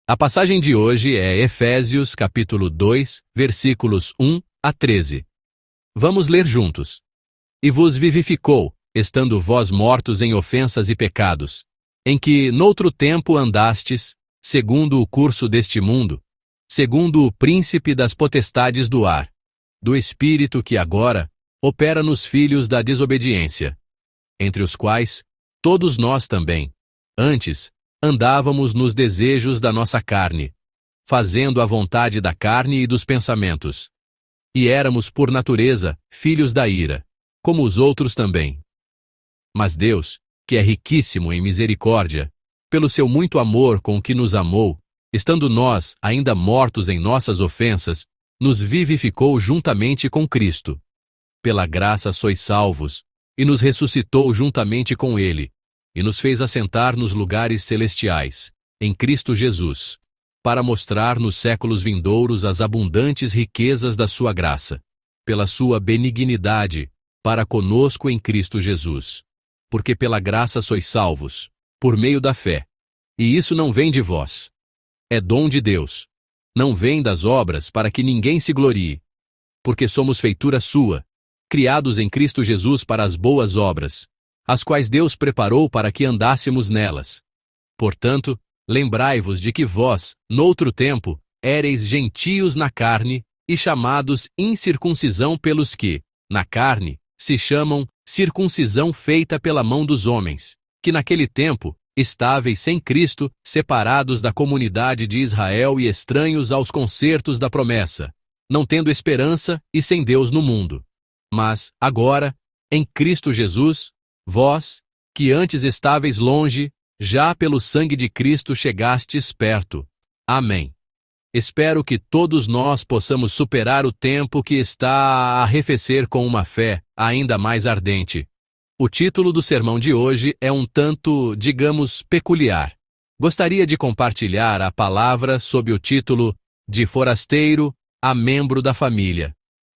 A passagem de hoje é Efésios, capítulo 2, versículos 1 a 13. Vamos ler juntos. E vos vivificou, estando vós mortos em ofensas e pecados, em que, noutro tempo andastes, segundo o curso deste mundo, segundo o príncipe das potestades do ar, do espírito que agora opera nos filhos da desobediência, entre os quais todos nós também, antes, andávamos nos desejos da nossa carne, fazendo a vontade da carne e dos pensamentos. E éramos, por natureza, filhos da ira, como os outros também. Mas Deus, que é riquíssimo em misericórdia, pelo seu muito amor com que nos amou, estando nós ainda mortos em nossas ofensas, nos vivificou juntamente com Cristo. Pela graça sois salvos, e nos ressuscitou juntamente com Ele, e nos fez assentar nos lugares celestiais, em Cristo Jesus, para mostrar nos séculos vindouros as abundantes riquezas da sua graça, pela sua benignidade, para conosco em Cristo Jesus. Porque pela graça sois salvos, por meio da fé. E isso não vem de vós. É dom de Deus. Não vem das obras para que ninguém se glorie. Porque somos feitura sua, criados em Cristo Jesus para as boas obras, as quais Deus preparou para que andássemos nelas. Portanto, lembrai-vos de que vós, noutro tempo, éreis gentios na carne e chamados incircuncisão pelos que, na carne, se chamam circuncisão feita pela mão dos homens, que naquele tempo, estáveis sem Cristo, separados da comunidade de Israel e estranhos aos concertos da promessa, não tendo esperança e sem Deus no mundo. Mas, agora, em Cristo Jesus, vós, que antes estáveis longe, já pelo sangue de Cristo chegastes perto. Amém. Espero que todos nós possamos superar o tempo que está a arrefecer com uma fé ainda mais ardente. O título do sermão de hoje é um tanto, digamos, peculiar. Gostaria de compartilhar a palavra sob o título de forasteiro a membro da família.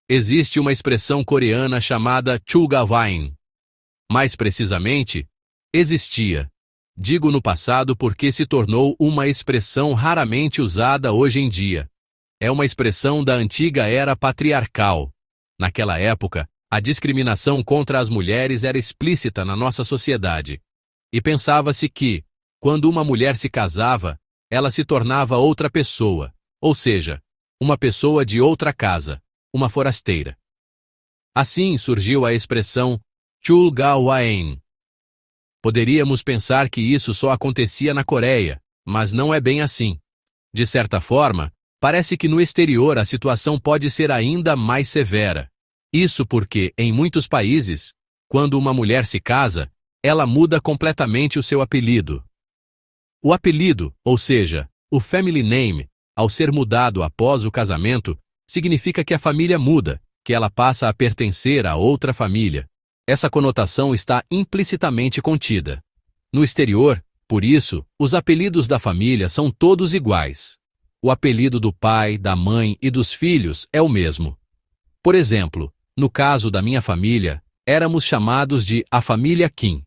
Existe uma expressão coreana chamada chulgawain. Mais precisamente, existia. Digo no passado porque se tornou uma expressão raramente usada hoje em dia. É uma expressão da antiga era patriarcal. Naquela época, a discriminação contra as mulheres era explícita na nossa sociedade. E pensava-se que, quando uma mulher se casava, ela se tornava outra pessoa, ou seja, uma pessoa de outra casa, uma forasteira. Assim surgiu a expressão chulgawain. Poderíamos pensar que isso só acontecia na Coreia, mas não é bem assim. De certa forma, parece que no exterior a situação pode ser ainda mais severa. Isso porque, em muitos países, quando uma mulher se casa, ela muda completamente o seu apelido. O apelido, ou seja, o family name, ao ser mudado após o casamento, significa que a família muda, que ela passa a pertencer a outra família. Essa conotação está implicitamente contida. No exterior, por isso, os apelidos da família são todos iguais. O apelido do pai, da mãe e dos filhos é o mesmo. Por exemplo, no caso da minha família, éramos chamados de a família Kim.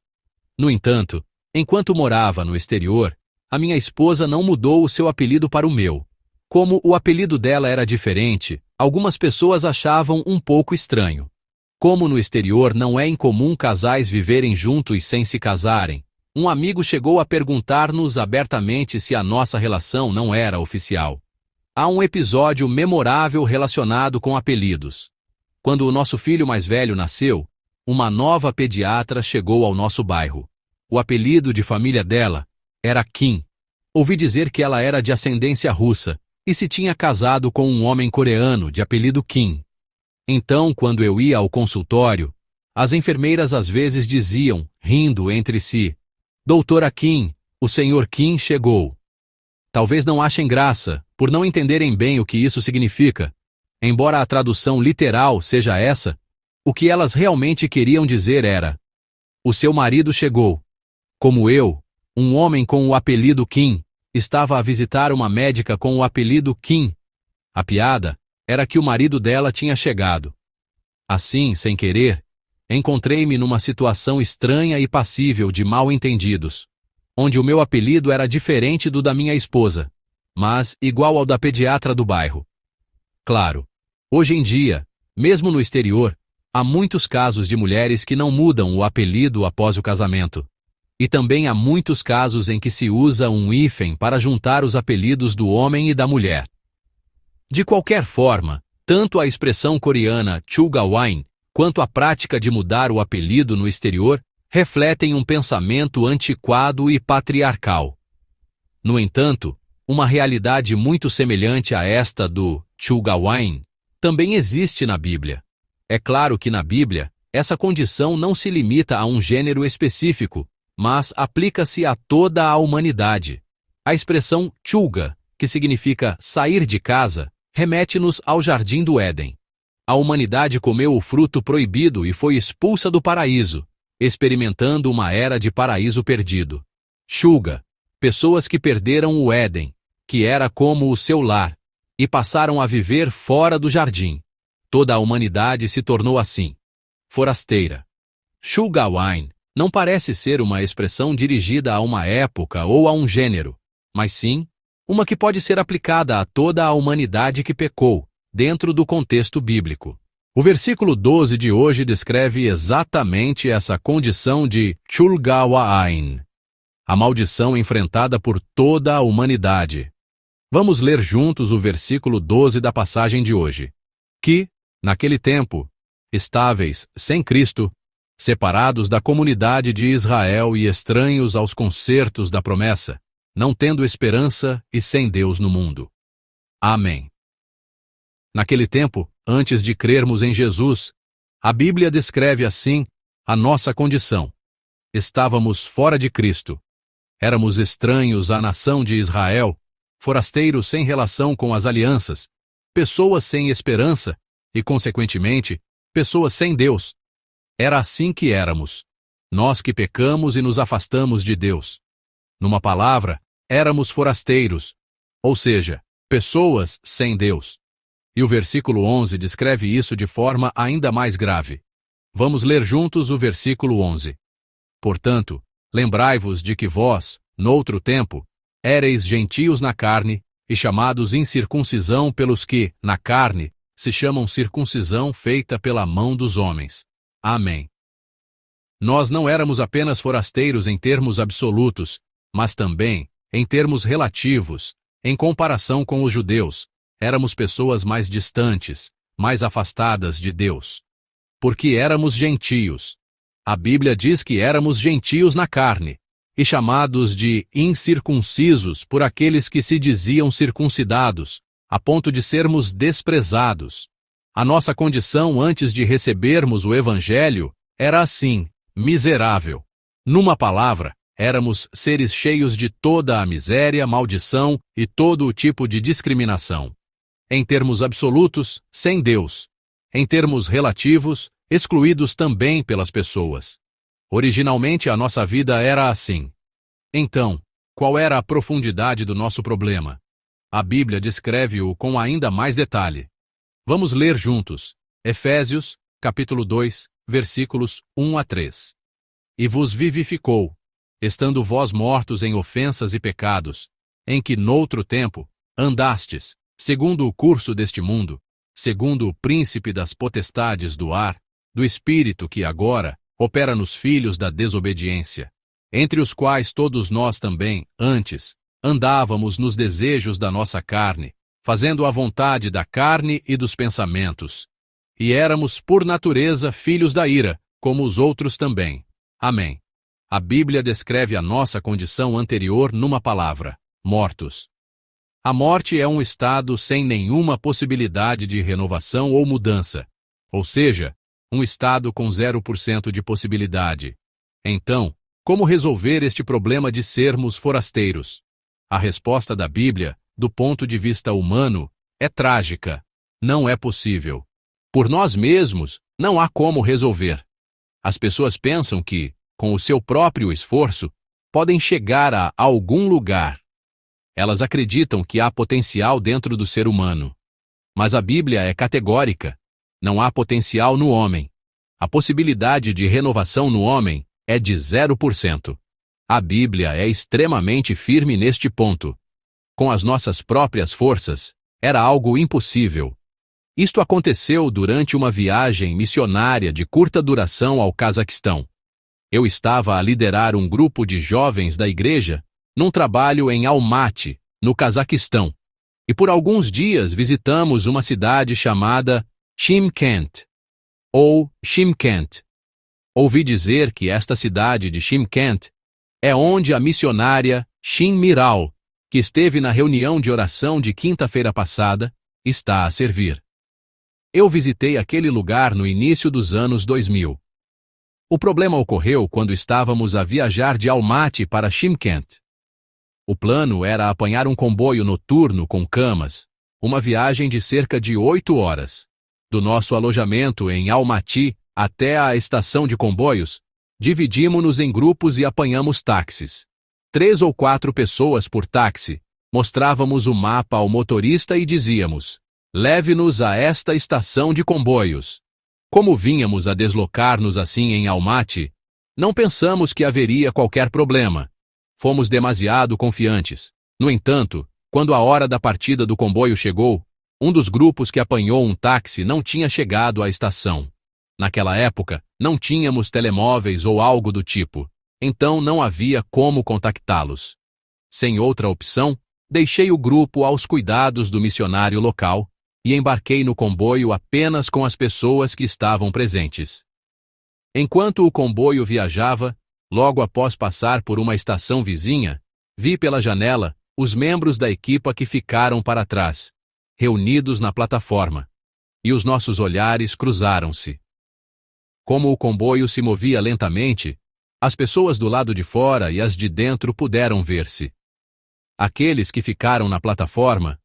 No entanto, enquanto morava no exterior, a minha esposa não mudou o seu apelido para o meu. Como o apelido dela era diferente, algumas pessoas achavam um pouco estranho. Como no exterior não é incomum casais viverem juntos sem se casarem, um amigo chegou a perguntar-nos abertamente se a nossa relação não era oficial. Há um episódio memorável relacionado com apelidos. Quando o nosso filho mais velho nasceu, uma nova pediatra chegou ao nosso bairro. O apelido de família dela era Kim. Ouvi dizer que ela era de ascendência russa e se tinha casado com um homem coreano de apelido Kim. Então, quando eu ia ao consultório, as enfermeiras às vezes diziam, rindo entre si, Doutora Kim, o senhor Kim chegou. Talvez não achem graça, por não entenderem bem o que isso significa. Embora a tradução literal seja essa, o que elas realmente queriam dizer era, o seu marido chegou. Como eu, um homem com o apelido Kim, estava a visitar uma médica com o apelido Kim. A piada era que o marido dela tinha chegado. Assim, sem querer, encontrei-me numa situação estranha e passível de mal-entendidos, onde o meu apelido era diferente do da minha esposa. mas igual ao da pediatra do bairro. Claro, hoje em dia, mesmo no exterior, há muitos casos de mulheres que não mudam o apelido após o casamento. E também há muitos casos em que se usa um hífen para juntar os apelidos do homem e da mulher. De qualquer forma, tanto a expressão coreana Chugawain quanto a prática de mudar o apelido no exterior refletem um pensamento antiquado e patriarcal. No entanto, uma realidade muito semelhante a esta do Chugawain também existe na Bíblia. É claro que na Bíblia, essa condição não se limita a um gênero específico, mas aplica-se a toda a humanidade. A expressão chuga, que significa sair de casa, remete-nos ao Jardim do Éden. A humanidade comeu o fruto proibido e foi expulsa do paraíso, experimentando uma era de paraíso perdido. Chuga, pessoas que perderam o Éden, que era como o seu lar, e passaram a viver fora do jardim. Toda a humanidade se tornou assim. Forasteira. Chugawain não parece ser uma expressão dirigida a uma época ou a um gênero, mas sim, uma que pode ser aplicada a toda a humanidade que pecou, dentro do contexto bíblico. O versículo 12 de hoje descreve exatamente essa condição de Chulgawain, a maldição enfrentada por toda a humanidade. Vamos ler juntos o versículo 12 da passagem de hoje. Que, naquele tempo, estáveis sem Cristo, separados da comunidade de Israel e estranhos aos concertos da promessa, não tendo esperança e sem Deus no mundo. Amém. Naquele tempo, antes de crermos em Jesus, a Bíblia descreve assim a nossa condição. Estávamos fora de Cristo. Éramos estranhos à nação de Israel, forasteiros sem relação com as alianças, pessoas sem esperança e, consequentemente, pessoas sem Deus. Era assim que éramos. Nós que pecamos e nos afastamos de Deus. Numa palavra, éramos forasteiros, ou seja, pessoas sem Deus. E o versículo 11 descreve isso de forma ainda mais grave. Vamos ler juntos o versículo 11. Portanto, lembrai-vos de que vós, noutro tempo, éreis gentios na carne e chamados incircuncisão pelos que, na carne, se chamam circuncisão feita pela mão dos homens. Amém. Nós não éramos apenas forasteiros em termos absolutos, mas também, em termos relativos, em comparação com os judeus, éramos pessoas mais distantes, mais afastadas de Deus. Porque éramos gentios. A Bíblia diz que éramos gentios na carne, e chamados de incircuncisos por aqueles que se diziam circuncidados, a ponto de sermos desprezados. A nossa condição antes de recebermos o Evangelho era assim, miserável. Numa palavra, éramos seres cheios de toda a miséria, maldição e todo o tipo de discriminação. Em termos absolutos, sem Deus. Em termos relativos, excluídos também pelas pessoas. Originalmente a nossa vida era assim. Então, qual era a profundidade do nosso problema? A Bíblia descreve-o com ainda mais detalhe. Vamos ler juntos. Efésios, capítulo 2, versículos 1 a 3. E vos vivificou, estando vós mortos em ofensas e pecados, em que noutro tempo andastes, segundo o curso deste mundo, segundo o príncipe das potestades do ar, do espírito que agora opera nos filhos da desobediência, entre os quais todos nós também, antes, andávamos nos desejos da nossa carne, fazendo a vontade da carne e dos pensamentos. E éramos, por natureza, filhos da ira, como os outros também. Amém. A Bíblia descreve a nossa condição anterior numa palavra: mortos. A morte é um estado sem nenhuma possibilidade de renovação ou mudança, ou seja, um estado com 0% de possibilidade. Então, como resolver este problema de sermos forasteiros? A resposta da Bíblia, do ponto de vista humano, é trágica. Não é possível. Por nós mesmos, não há como resolver. As pessoas pensam que, com o seu próprio esforço, podem chegar a algum lugar. Elas acreditam que há potencial dentro do ser humano. Mas a Bíblia é categórica. Não há potencial no homem. A possibilidade de renovação no homem é de 0%. A Bíblia é extremamente firme neste ponto. com as nossas próprias forças, era algo impossível. Isto aconteceu durante uma viagem missionária de curta duração ao Cazaquistão. Eu estava a liderar um grupo de jovens da igreja num trabalho em Almaty, no Cazaquistão, e por alguns dias visitamos uma cidade chamada Chimkent, ou Shymkent. Ouvi dizer que esta cidade de Shymkent é onde a missionária Shin Miral, que esteve na reunião de oração de quinta-feira passada, está a servir. Eu visitei aquele lugar no início dos anos 2000. O problema ocorreu quando estávamos a viajar de Almaty para Shymkent. O plano era apanhar um comboio noturno com camas, uma viagem de cerca de 8 horas. Do nosso alojamento em Almaty até a estação de comboios, dividimos-nos em grupos e apanhamos táxis. 3 ou 4 pessoas por táxi. Mostrávamos o mapa ao motorista e dizíamos: leve-nos a esta estação de comboios. Como vínhamos a deslocar-nos assim em Almaty, não pensamos que haveria qualquer problema. Fomos demasiado confiantes. No entanto, quando a hora da partida do comboio chegou, um dos grupos que apanhou um táxi não tinha chegado à estação. Naquela época, não tínhamos telemóveis ou algo do tipo, então não havia como contactá-los. Sem outra opção, deixei o grupo aos cuidados do missionário local e embarquei no comboio apenas com as pessoas que estavam presentes. Enquanto o comboio viajava, logo após passar por uma estação vizinha, vi pela janela os membros da equipa que ficaram para trás, reunidos na plataforma, e os nossos olhares cruzaram-se. Como o comboio se movia lentamente, as pessoas do lado de fora e as de dentro puderam ver-se. Aqueles que ficaram na plataforma,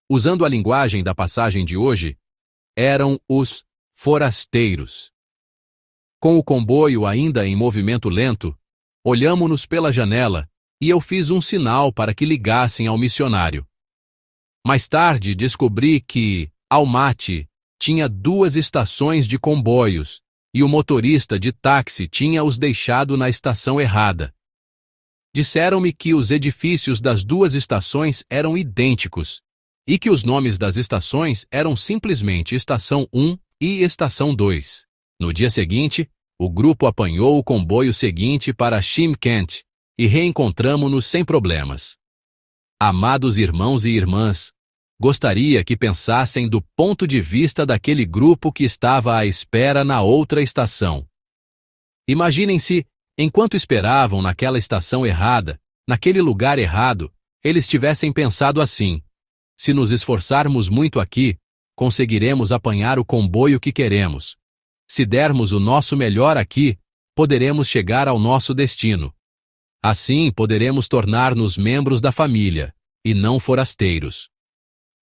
usando a linguagem da passagem de hoje, eram os forasteiros. Com o comboio ainda em movimento lento, olhamo-nos pela janela e eu fiz um sinal para que ligassem ao missionário. Mais tarde descobri que Almaty tinha 2 estações de comboios e o motorista de táxi tinha os deixado na estação errada. Disseram-me que os edifícios das 2 estações eram idênticos e que os nomes das estações eram simplesmente Estação 1 e Estação 2. No dia seguinte, o grupo apanhou o comboio seguinte para Shymkent e reencontramo-nos sem problemas. Amados irmãos e irmãs, gostaria que pensassem do ponto de vista daquele grupo que estava à espera na outra estação. Imaginem-se, enquanto esperavam naquela estação errada, naquele lugar errado, eles tivessem pensado assim: se nos esforçarmos muito aqui, conseguiremos apanhar o comboio que queremos. Se dermos o nosso melhor aqui, poderemos chegar ao nosso destino. Assim, poderemos tornar-nos membros da família, e não forasteiros.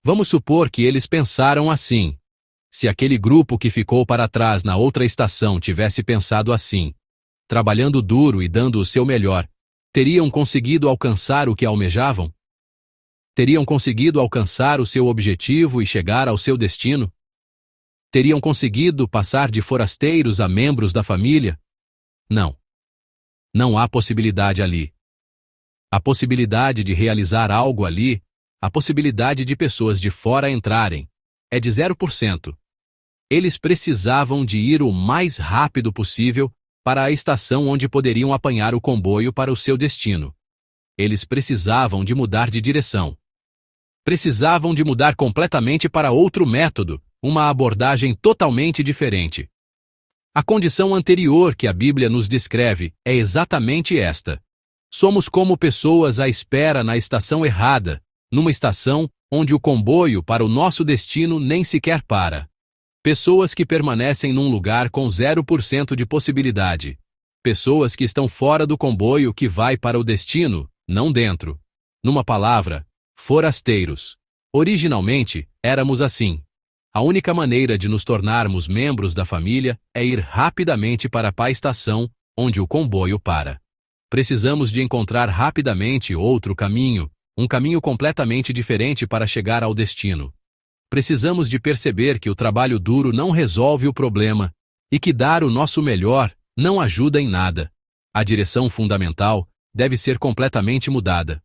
Vamos supor que eles pensaram assim. Se aquele grupo que ficou para trás na outra estação tivesse pensado assim, trabalhando duro e dando o seu melhor, teriam conseguido alcançar o que almejavam? Teriam conseguido alcançar o seu objetivo e chegar ao seu destino? Teriam conseguido passar de forasteiros a membros da família? Não. Não há possibilidade ali. A possibilidade de realizar algo ali, a possibilidade de pessoas de fora entrarem, é de 0%. Eles precisavam de ir o mais rápido possível para a estação onde poderiam apanhar o comboio para o seu destino. Eles precisavam de mudar de direção. Precisavam de mudar completamente para outro método, uma abordagem totalmente diferente. A condição anterior que a Bíblia nos descreve é exatamente esta. Somos como pessoas à espera na estação errada, numa estação onde o comboio para o nosso destino nem sequer para. Pessoas que permanecem num lugar com 0% de possibilidade. Pessoas que estão fora do comboio que vai para o destino, não dentro. Numa palavra, forasteiros. Originalmente, éramos assim. A única maneira de nos tornarmos membros da família é ir rapidamente para a estação onde o comboio para. Precisamos de encontrar rapidamente outro caminho, um caminho completamente diferente para chegar ao destino. Precisamos de perceber que o trabalho duro não resolve o problema e que dar o nosso melhor não ajuda em nada. A direção fundamental deve ser completamente mudada.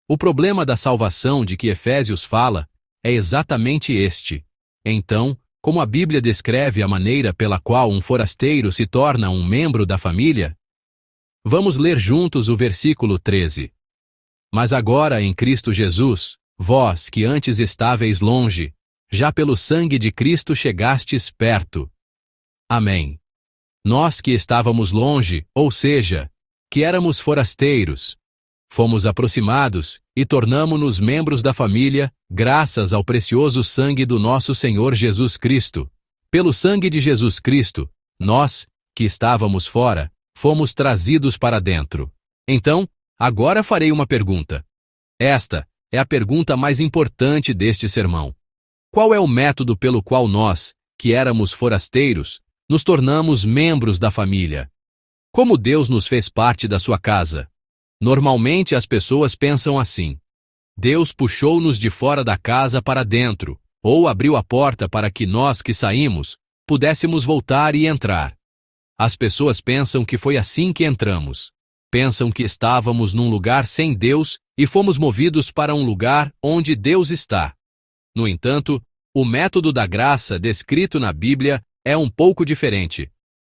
O problema da salvação de que Efésios fala é exatamente este. Então, como a Bíblia descreve a maneira pela qual um forasteiro se torna um membro da família? Vamos ler juntos o versículo 13. Mas agora em Cristo Jesus, vós que antes estáveis longe, já pelo sangue de Cristo chegastes perto. Amém. Nós que estávamos longe, ou seja, que éramos forasteiros, fomos aproximados e tornamo-nos membros da família, graças ao precioso sangue do nosso Senhor Jesus Cristo. Pelo sangue de Jesus Cristo, nós, que estávamos fora, fomos trazidos para dentro. Então, agora farei uma pergunta. Esta é a pergunta mais importante deste sermão. Qual é o método pelo qual nós, que éramos forasteiros, nos tornamos membros da família? Como Deus nos fez parte da sua casa? Normalmente as pessoas pensam assim: Deus puxou-nos de fora da casa para dentro, ou abriu a porta para que nós que saímos, pudéssemos voltar e entrar. As pessoas pensam que foi assim que entramos. Pensam que estávamos num lugar sem Deus e fomos movidos para um lugar onde Deus está. No entanto, o método da graça descrito na Bíblia é um pouco diferente.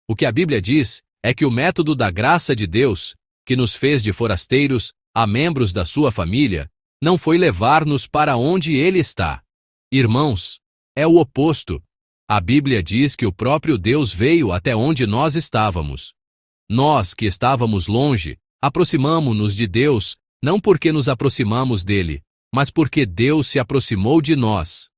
O que a Bíblia diz é que o método da graça de Deus, que nos fez de forasteiros a membros da sua família, não foi levar-nos para onde Ele está. Irmãos, é o oposto. A Bíblia diz que o próprio Deus veio até onde nós estávamos. Nós, que estávamos longe, aproximamo-nos de Deus, não porque nos aproximamos dele, mas porque Deus se aproximou de nós.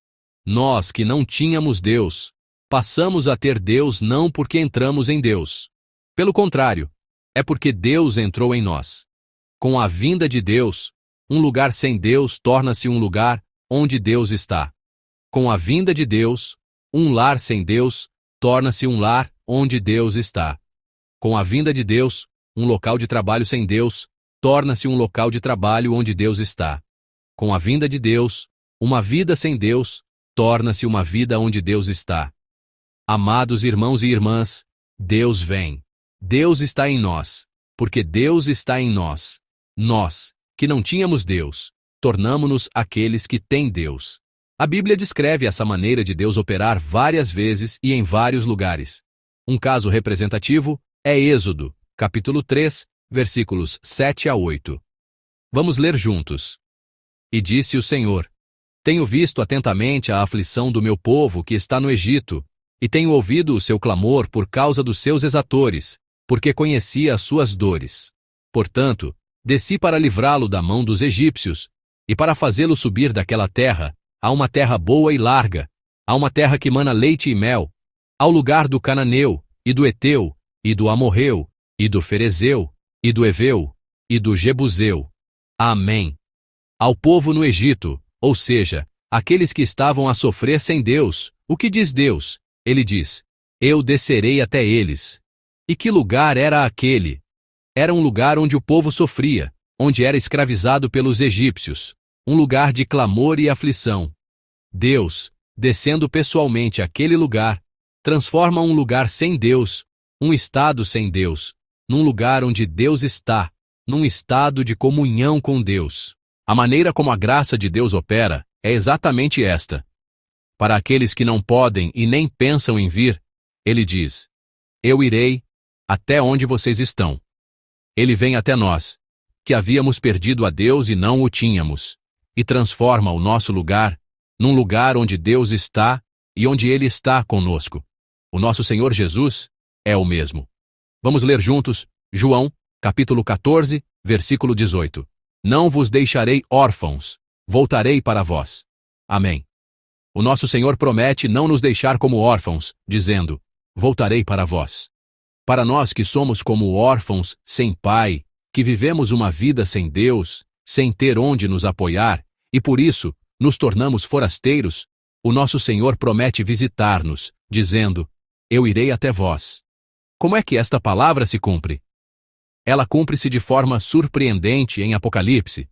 Nós, que não tínhamos Deus, passamos a ter Deus não porque entramos em Deus. Pelo contrário, é porque Deus entrou em nós. Com a vinda de Deus, um lugar sem Deus torna-se um lugar onde Deus está. Com a vinda de Deus, um lar sem Deus torna-se um lar onde Deus está. Com a vinda de Deus, um local de trabalho sem Deus torna-se um local de trabalho onde Deus está. Com a vinda de Deus, uma vida sem Deus torna-se uma vida onde Deus está. Amados irmãos e irmãs, Deus vem. Deus está em nós, porque Deus está em nós. Nós, que não tínhamos Deus, tornamo-nos aqueles que têm Deus. A Bíblia descreve essa maneira de Deus operar várias vezes e em vários lugares. Um caso representativo é Êxodo, capítulo 3, versículos 7 a 8. Vamos ler juntos. E disse o Senhor: Tenho visto atentamente a aflição do meu povo que está no Egito, e tenho ouvido o seu clamor por causa dos seus exatores, porque conhecia as suas dores. Portanto, desci para livrá-lo da mão dos egípcios, e para fazê-lo subir daquela terra, a uma terra boa e larga, a uma terra que mana leite e mel, ao lugar do cananeu, e do eteu, e do amorreu, e do ferezeu, e do heveu, e do jebuseu. Amém. Ao povo no Egito, ou seja, aqueles que estavam a sofrer sem Deus, o que diz Deus? Ele diz: Eu descerei até eles. E que lugar era aquele? Era um lugar onde o povo sofria, onde era escravizado pelos egípcios, um lugar de clamor e aflição. Deus, descendo pessoalmente àquele lugar, transforma um lugar sem Deus, um estado sem Deus, num lugar onde Deus está, num estado de comunhão com Deus. A maneira como a graça de Deus opera é exatamente esta. Para aqueles que não podem e nem pensam em vir, Ele diz: Eu irei até onde vocês estão. Ele vem até nós, que havíamos perdido a Deus e não o tínhamos, e transforma o nosso lugar num lugar onde Deus está e onde Ele está conosco. O nosso Senhor Jesus é o mesmo. Vamos ler juntos João, capítulo 14, versículo 18. Não vos deixarei órfãos, voltarei para vós. Amém. O nosso Senhor promete não nos deixar como órfãos, dizendo: Voltarei para vós. Para nós que somos como órfãos, sem pai, que vivemos uma vida sem Deus, sem ter onde nos apoiar, e por isso nos tornamos forasteiros, o nosso Senhor promete visitar-nos, dizendo: Eu irei até vós. Como é que esta palavra se cumpre? Ela cumpre-se de forma surpreendente em Apocalipse.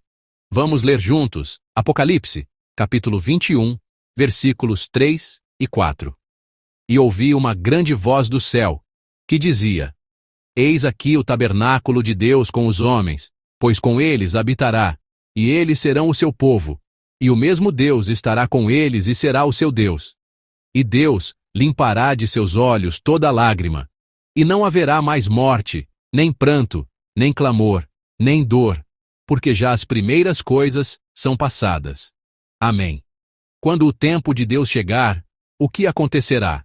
Vamos ler juntos Apocalipse, capítulo 21, versículos 3 e 4. E ouvi uma grande voz do céu, que dizia: Eis aqui o tabernáculo de Deus com os homens, pois com eles habitará, e eles serão o seu povo, e o mesmo Deus estará com eles e será o seu Deus. E Deus limpará de seus olhos toda lágrima, e não haverá mais morte, nem pranto, nem clamor, nem dor, porque já as primeiras coisas são passadas. Amém. Quando o tempo de Deus chegar, o que acontecerá?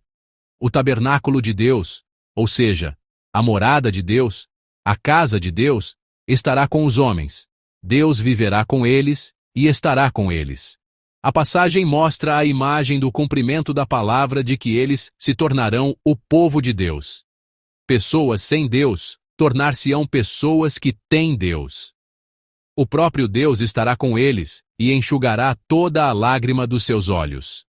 O tabernáculo de Deus, ou seja, a morada de Deus, a casa de Deus, estará com os homens. Deus viverá com eles e estará com eles. A passagem mostra a imagem do cumprimento da palavra de que eles se tornarão o povo de Deus. Pessoas sem Deus tornar-se-ão pessoas que têm Deus. O próprio Deus estará com eles e enxugará toda a lágrima dos seus olhos.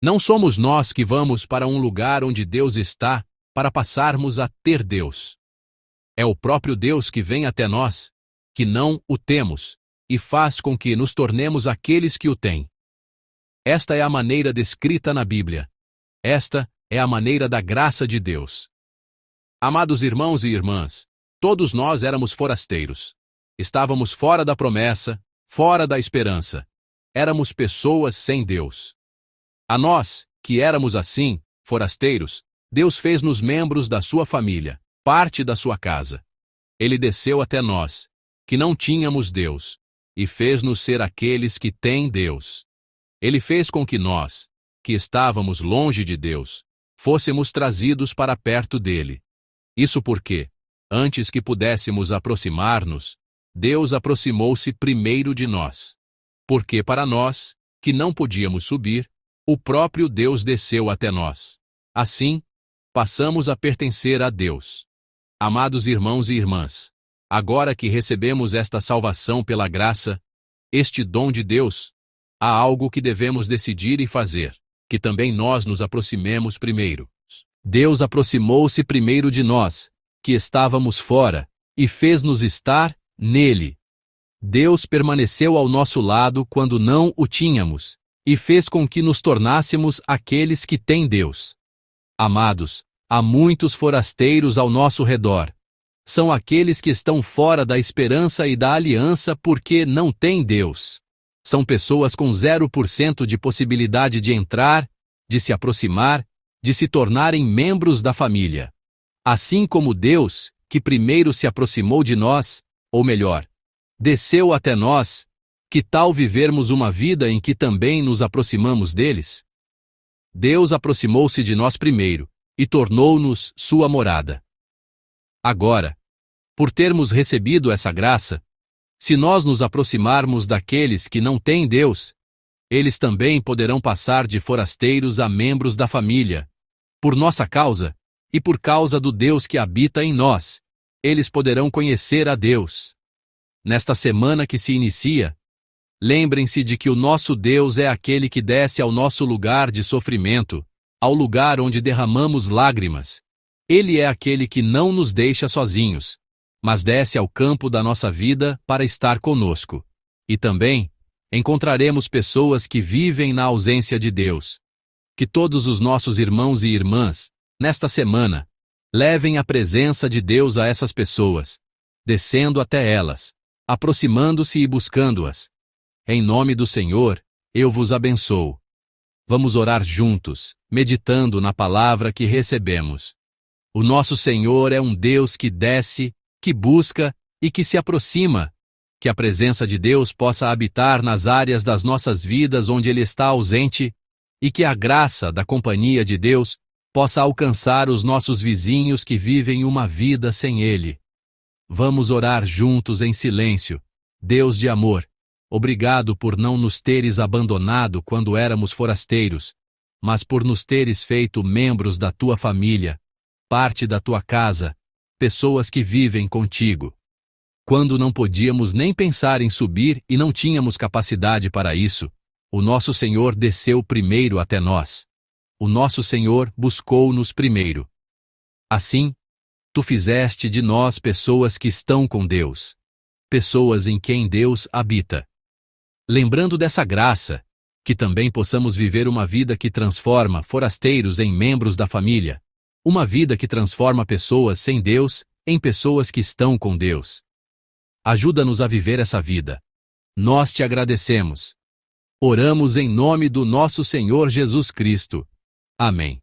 Não somos nós que vamos para um lugar onde Deus está para passarmos a ter Deus. É o próprio Deus que vem até nós, que não o temos, e faz com que nos tornemos aqueles que o têm. Esta é a maneira descrita na Bíblia. Esta é a maneira da graça de Deus. Amados irmãos e irmãs, todos nós éramos forasteiros. Estávamos fora da promessa, fora da esperança. Éramos pessoas sem Deus. A nós, que éramos assim, forasteiros, Deus fez-nos membros da sua família, parte da sua casa. Ele desceu até nós, que não tínhamos Deus, e fez-nos ser aqueles que têm Deus. Ele fez com que nós, que estávamos longe de Deus, fôssemos trazidos para perto dele. Isso porque, antes que pudéssemos aproximar-nos, Deus aproximou-se primeiro de nós. Porque para nós, que não podíamos subir, o próprio Deus desceu até nós. Assim, passamos a pertencer a Deus. Amados irmãos e irmãs, agora que recebemos esta salvação pela graça, este dom de Deus, há algo que devemos decidir e fazer, que também nós nos aproximemos primeiro. Deus aproximou-se primeiro de nós, que estávamos fora, e fez-nos estar nele. Deus permaneceu ao nosso lado quando não o tínhamos, e fez com que nos tornássemos aqueles que têm Deus. Amados, há muitos forasteiros ao nosso redor. São aqueles que estão fora da esperança e da aliança porque não têm Deus. São pessoas com 0% de possibilidade de entrar, de se aproximar, de se tornarem membros da família. Assim como Deus, que primeiro se aproximou de nós, ou melhor, desceu até nós, que tal vivermos uma vida em que também nos aproximamos deles? Deus aproximou-se de nós primeiro, e tornou-nos sua morada. Agora, por termos recebido essa graça, se nós nos aproximarmos daqueles que não têm Deus, eles também poderão passar de forasteiros a membros da família. Por nossa causa, e por causa do Deus que habita em nós, eles poderão conhecer a Deus. Nesta semana que se inicia, lembrem-se de que o nosso Deus é aquele que desce ao nosso lugar de sofrimento, ao lugar onde derramamos lágrimas. Ele é aquele que não nos deixa sozinhos, mas desce ao campo da nossa vida para estar conosco. E também encontraremos pessoas que vivem na ausência de Deus. Que todos os nossos irmãos e irmãs, nesta semana, levem a presença de Deus a essas pessoas, descendo até elas, aproximando-se e buscando-as. Em nome do Senhor, eu vos abençoo. Vamos orar juntos, meditando na palavra que recebemos. O nosso Senhor é um Deus que desce, que busca e que se aproxima. Que a presença de Deus possa habitar nas áreas das nossas vidas onde Ele está ausente e que a graça da companhia de Deus possa alcançar os nossos vizinhos que vivem uma vida sem Ele. Vamos orar juntos em silêncio. Deus de amor, obrigado por não nos teres abandonado quando éramos forasteiros, mas por nos teres feito membros da tua família, parte da tua casa, pessoas que vivem contigo. Quando não podíamos nem pensar em subir e não tínhamos capacidade para isso, o nosso Senhor desceu primeiro até nós. O nosso Senhor buscou-nos primeiro. Assim, tu fizeste de nós pessoas que estão com Deus, pessoas em quem Deus habita. Lembrando dessa graça, que também possamos viver uma vida que transforma forasteiros em membros da família, uma vida que transforma pessoas sem Deus em pessoas que estão com Deus. Ajuda-nos a viver essa vida. Nós te agradecemos. Oramos em nome do nosso Senhor Jesus Cristo. Amém.